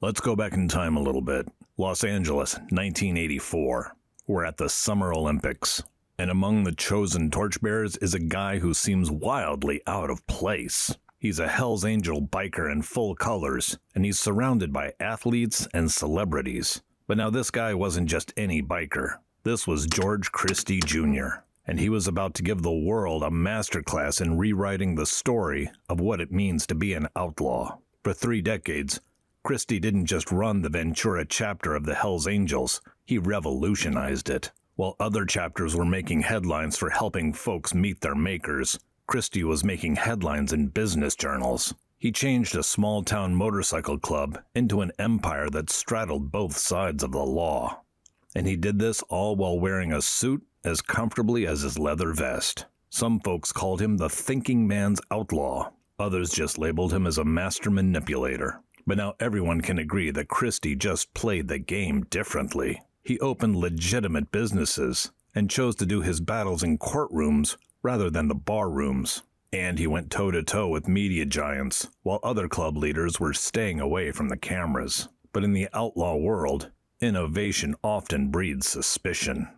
Let's go back in time a little bit. Los Angeles, 1984. We're at the Summer Olympics. And among the chosen torchbearers is a guy who seems wildly out of place. He's a Hell's Angel biker in full colors, and he's surrounded by athletes and celebrities. But now this guy wasn't just any biker. This was George Christie Jr., and he was about to give the world a masterclass in rewriting the story of what it means to be an outlaw. For 3 decades, Christie didn't just run the Ventura chapter of the Hells Angels, he revolutionized it. While other chapters were making headlines for helping folks meet their makers, Christie was making headlines in business journals. He changed a small-town motorcycle club into an empire that straddled both sides of the law. And he did this all while wearing a suit as comfortably as his leather vest. Some folks called him the thinking man's outlaw. Others just labeled him as a master manipulator. But now everyone can agree that Christie just played the game differently. He opened legitimate businesses and chose to do his battles in courtrooms rather than the bar rooms. And he went toe-to-toe with media giants, while other club leaders were staying away from the cameras. But in the outlaw world, innovation often breeds suspicion.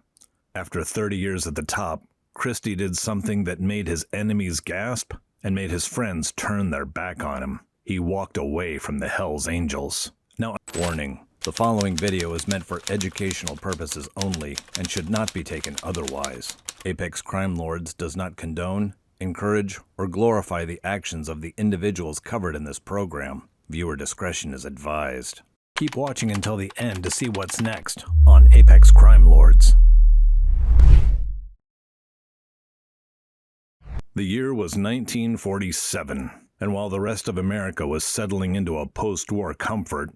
After 30 years at the top, Christie did something that made his enemies gasp and made his friends turn their back on him. He walked away from the Hells Angels. Now, warning. The following video is meant for educational purposes only and should not be taken otherwise. Apex Crime Lords does not condone, encourage, or glorify the actions of the individuals covered in this program. Viewer discretion is advised. Keep watching until the end to see what's next on Apex Crime Lords. The year was 1947, and while the rest of America was settling into a post-war comfort,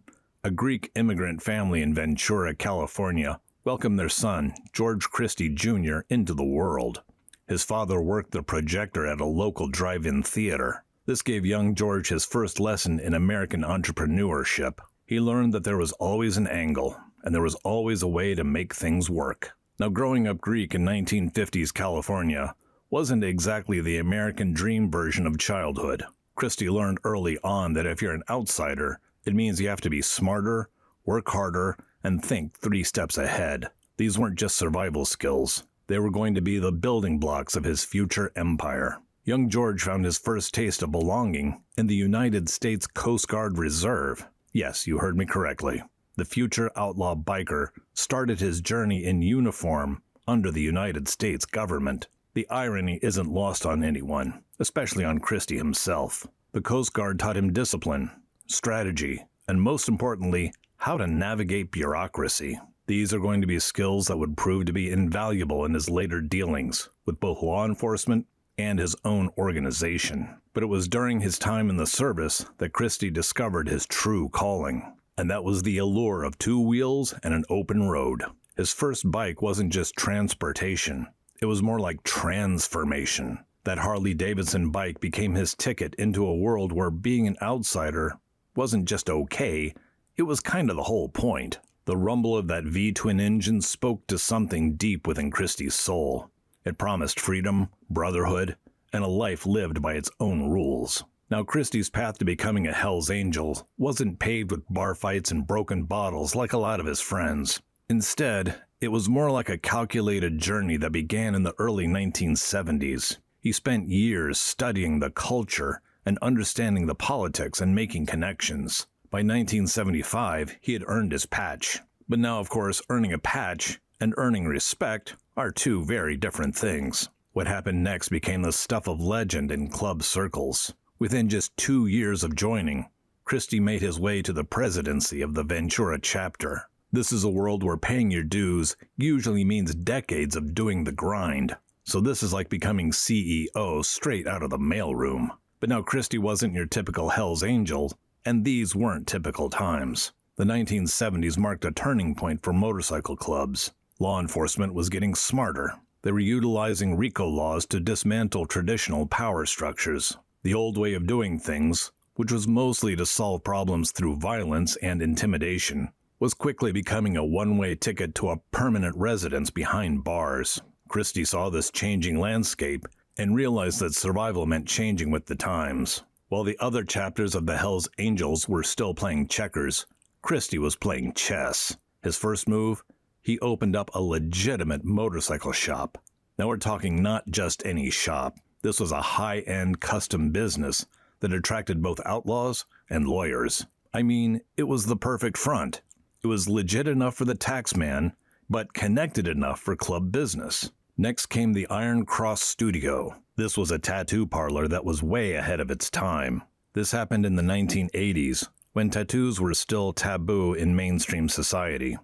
a Greek immigrant family in Ventura, California, welcomed their son, George Christie Jr., into the world. His father worked the projector at a local drive-in theater. This gave young George his first lesson in American entrepreneurship. He learned that there was always an angle, and there was always a way to make things work. Now, growing up Greek in 1950s California wasn't exactly the American dream version of childhood. Christie learned early on that if you're an outsider, it means you have to be smarter, work harder, and think 3 steps ahead. These weren't just survival skills. They were going to be the building blocks of his future empire. Young George found his first taste of belonging in the United States Coast Guard Reserve. Yes, you heard me correctly. The future outlaw biker started his journey in uniform under the United States government. The irony isn't lost on anyone, especially on Christie himself. The Coast Guard taught him discipline, strategy, and most importantly, how to navigate bureaucracy. These are going to be skills that would prove to be invaluable in his later dealings with both law enforcement and his own organization. But it was during his time in the service that Christie discovered his true calling, and that was the allure of 2 wheels and an open road. His first bike wasn't just transportation, it was more like transformation. That Harley-Davidson bike became his ticket into a world where being an outsider wasn't just okay, it was kind of the whole point. The rumble of that V-twin engine spoke to something deep within Christie's soul. It promised freedom, brotherhood, and a life lived by its own rules. Now, Christie's path to becoming a Hells Angel wasn't paved with bar fights and broken bottles like a lot of his friends. Instead, it was more like a calculated journey that began in the early 1970s. He spent years studying the culture and understanding the politics and making connections. By 1975, he had earned his patch. But now, of course, earning a patch and earning respect are 2 very different things. What happened next became the stuff of legend in club circles. Within just 2 years of joining, Christie made his way to the presidency of the Ventura chapter. This is a world where paying your dues usually means decades of doing the grind. So this is like becoming CEO straight out of the mailroom. But now Christie wasn't your typical Hells Angel, and these weren't typical times. The 1970s marked a turning point for motorcycle clubs. Law enforcement was getting smarter. They were utilizing RICO laws to dismantle traditional power structures. The old way of doing things, which was mostly to solve problems through violence and intimidation, was quickly becoming a one-way ticket to a permanent residence behind bars. Christie saw this changing landscape and realized that survival meant changing with the times. While the other chapters of the Hells Angels were still playing checkers, Christie was playing chess. His first move? He opened up a legitimate motorcycle shop. Now we're talking not just any shop. This was a high-end custom business that attracted both outlaws and lawyers. I mean, it was the perfect front. It was legit enough for the taxman, but connected enough for club business. Next came the Iron Cross Studio. This was a tattoo parlor that was way ahead of its time. This happened in the 1980s, when tattoos were still taboo in mainstream society.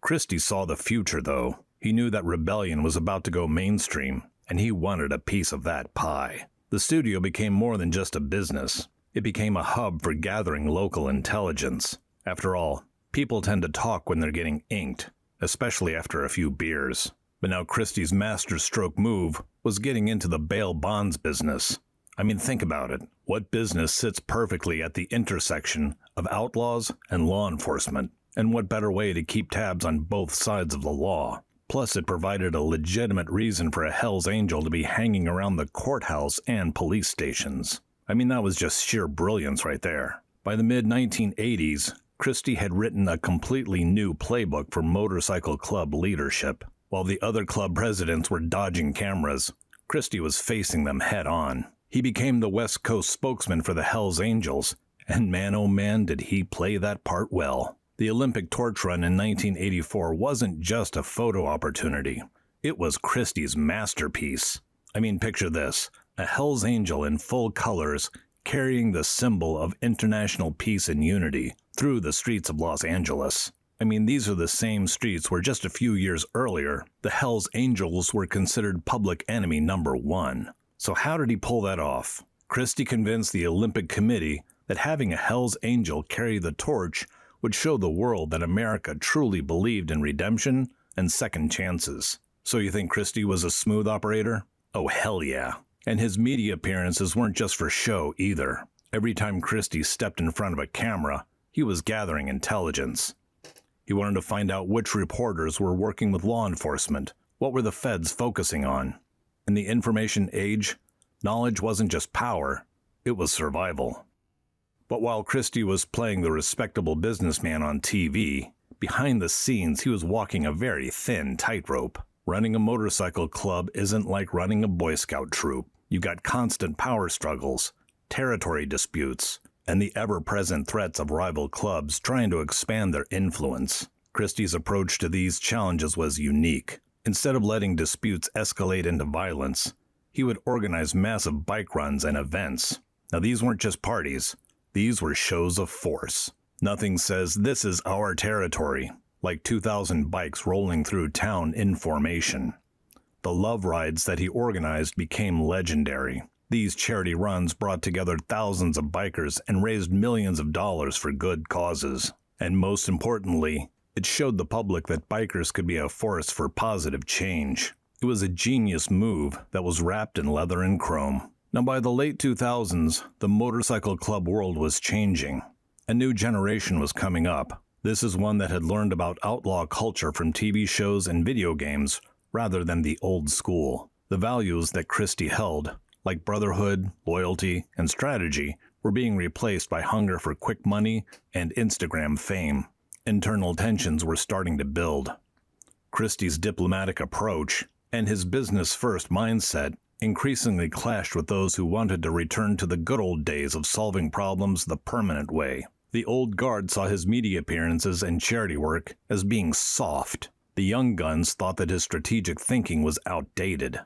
Christie saw the future, though. He knew that rebellion was about to go mainstream, and he wanted a piece of that pie. The studio became more than just a business. It became a hub for gathering local intelligence. After all, people tend to talk when they're getting inked, especially after a few beers. But now Christie's masterstroke move was getting into the bail bonds business. I mean, think about it. What business sits perfectly at the intersection of outlaws and law enforcement? And what better way to keep tabs on both sides of the law? Plus, it provided a legitimate reason for a Hell's Angel to be hanging around the courthouse and police stations. I mean, that was just sheer brilliance right there. By the mid-1980s, Christie had written a completely new playbook for motorcycle club leadership. While the other club presidents were dodging cameras, Christie was facing them head-on. He became the West Coast spokesman for the Hells Angels, and man oh man did he play that part well. The Olympic torch run in 1984 wasn't just a photo opportunity. It was Christie's masterpiece. I mean, picture this. A Hells Angel in full colors carrying the symbol of international peace and unity through the streets of Los Angeles. I mean, these are the same streets where just a few years earlier, the Hells Angels were considered public enemy number one. So how did he pull that off? Christie convinced the Olympic Committee that having a Hells Angel carry the torch would show the world that America truly believed in redemption and second chances. So you think Christie was a smooth operator? Oh, hell yeah. And his media appearances weren't just for show either. Every time Christie stepped in front of a camera, he was gathering intelligence. He wanted to find out which reporters were working with law enforcement. What were the feds focusing on? In the information age, knowledge wasn't just power, it was survival. But while Christie was playing the respectable businessman on TV, behind the scenes he was walking a very thin tightrope. Running a motorcycle club isn't like running a Boy Scout troop. You got constant power struggles, territory disputes, and the ever-present threats of rival clubs trying to expand their influence. Christie's approach to these challenges was unique. Instead of letting disputes escalate into violence, he would organize massive bike runs and events. Now, these weren't just parties. These were shows of force. Nothing says this is our territory, like 2,000 bikes rolling through town in formation. The love rides that he organized became legendary. These charity runs brought together thousands of bikers and raised millions of dollars for good causes. And most importantly, it showed the public that bikers could be a force for positive change. It was a genius move that was wrapped in leather and chrome. Now, by the late 2000s, the motorcycle club world was changing. A new generation was coming up. This is one that had learned about outlaw culture from TV shows and video games rather than the old school. The values that Christie held, like brotherhood, loyalty, and strategy, were being replaced by hunger for quick money and Instagram fame. Internal tensions were starting to build. Christie's diplomatic approach and his business-first mindset increasingly clashed with those who wanted to return to the good old days of solving problems the permanent way. The old guard saw his media appearances and charity work as being soft. The young guns thought that his strategic thinking was outdated.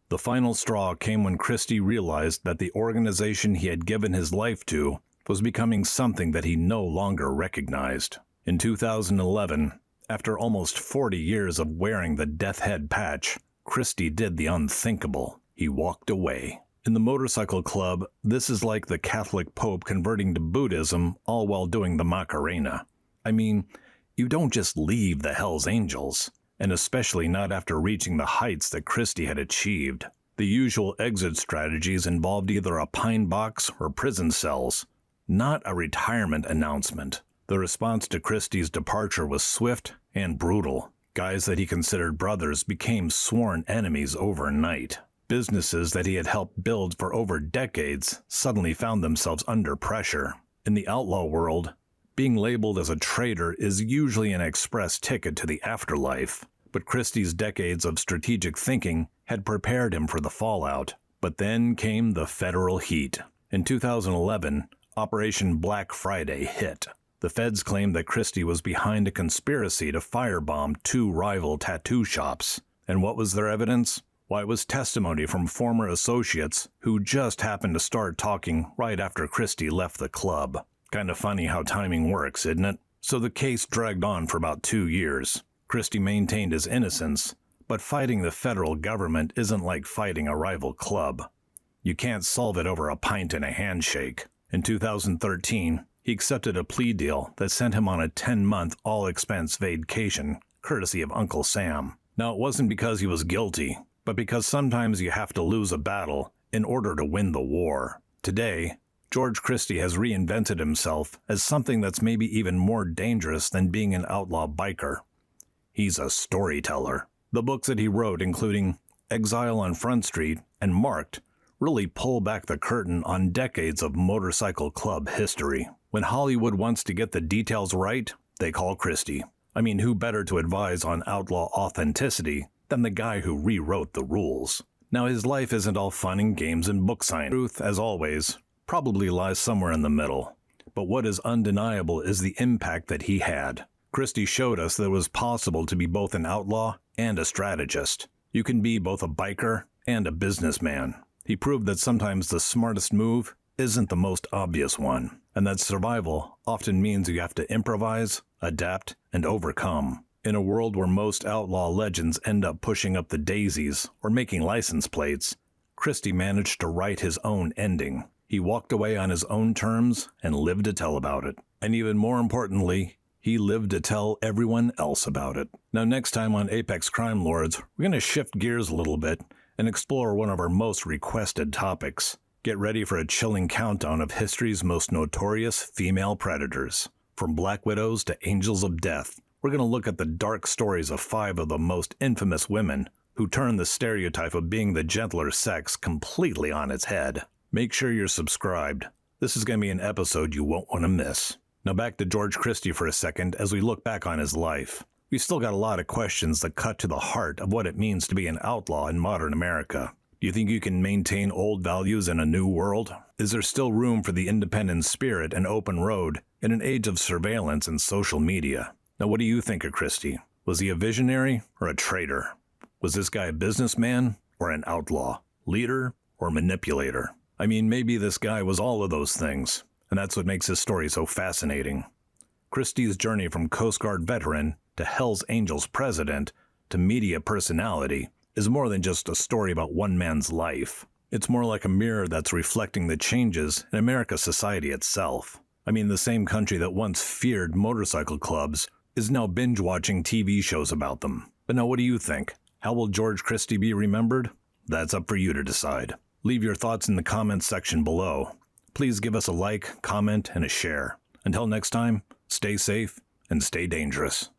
The final straw came when Christie realized that the organization he had given his life to was becoming something that he no longer recognized. In 2011, after almost 40 years of wearing the death head patch, Christie did the unthinkable. He walked away. In the motorcycle club, this is like the Catholic Pope converting to Buddhism, all while doing the Macarena. I mean, you don't just leave the Hells Angels, and especially not after reaching the heights that Christie had achieved. The usual exit strategies involved either a pine box or prison cells, not a retirement announcement. The response to Christie's departure was swift and brutal. Guys that he considered brothers became sworn enemies overnight. Businesses that he had helped build for over decades suddenly found themselves under pressure. In the outlaw world, Being labeled as a traitor is usually an express ticket to the afterlife, but Christie's decades of strategic thinking had prepared him for the fallout. But then came the federal heat. In 2011, Operation Black Friday hit. The feds claimed that Christie was behind a conspiracy to firebomb 2 rival tattoo shops. And what was their evidence? Why, it was testimony from former associates who just happened to start talking right after Christie left the club. Kind of funny how timing works, isn't it? So the case dragged on for about 2 years. Christie maintained his innocence, but fighting the federal government isn't like fighting a rival club. You can't solve it over a pint and a handshake. In 2013, he accepted a plea deal that sent him on a 10-month all-expense vacation, courtesy of Uncle Sam. Now, it wasn't because he was guilty, but because sometimes you have to lose a battle in order to win the war. Today, George Christie has reinvented himself as something that's maybe even more dangerous than being an outlaw biker. He's a storyteller. The books that he wrote, including Exile on Front Street and Marked, really pull back the curtain on decades of motorcycle club history. When Hollywood wants to get the details right, they call Christie. I mean, who better to advise on outlaw authenticity than the guy who rewrote the rules? Now, his life isn't all fun and games and book signing. Truth, as always, probably lies somewhere in the middle. But what is undeniable is the impact that he had. Christie showed us that it was possible to be both an outlaw and a strategist. You can be both a biker and a businessman. He proved that sometimes the smartest move isn't the most obvious one, and that survival often means you have to improvise, adapt, and overcome. In a world where most outlaw legends end up pushing up the daisies or making license plates, Christie managed to write his own ending. He walked away on his own terms and lived to tell about it. And even more importantly, he lived to tell everyone else about it. Now, next time on Apex Crime Lords, we're going to shift gears a little bit and explore one of our most requested topics. Get ready for a chilling countdown of history's most notorious female predators. From Black Widows to Angels of Death, we're going to look at the dark stories of 5 of the most infamous women who turned the stereotype of being the gentler sex completely on its head. Make sure you're subscribed. This is going to be an episode you won't want to miss. Now back to George Christie for a second as we look back on his life. We've still got a lot of questions that cut to the heart of what it means to be an outlaw in modern America. Do you think you can maintain old values in a new world? Is there still room for the independent spirit and open road in an age of surveillance and social media? Now, what do you think of Christie? Was he a visionary or a traitor? Was this guy a businessman or an outlaw? Leader or manipulator? I mean, maybe this guy was all of those things, and that's what makes his story so fascinating. Christie's journey from Coast Guard veteran to Hells Angels president to media personality is more than just a story about one man's life. It's more like a mirror that's reflecting the changes in America's society itself. I mean, the same country that once feared motorcycle clubs is now binge-watching TV shows about them. But now what do you think? How will George Christie be remembered? That's up for you to decide. Leave your thoughts in the comments section below. Please give us a like, comment, and a share. Until next time, stay safe and stay dangerous.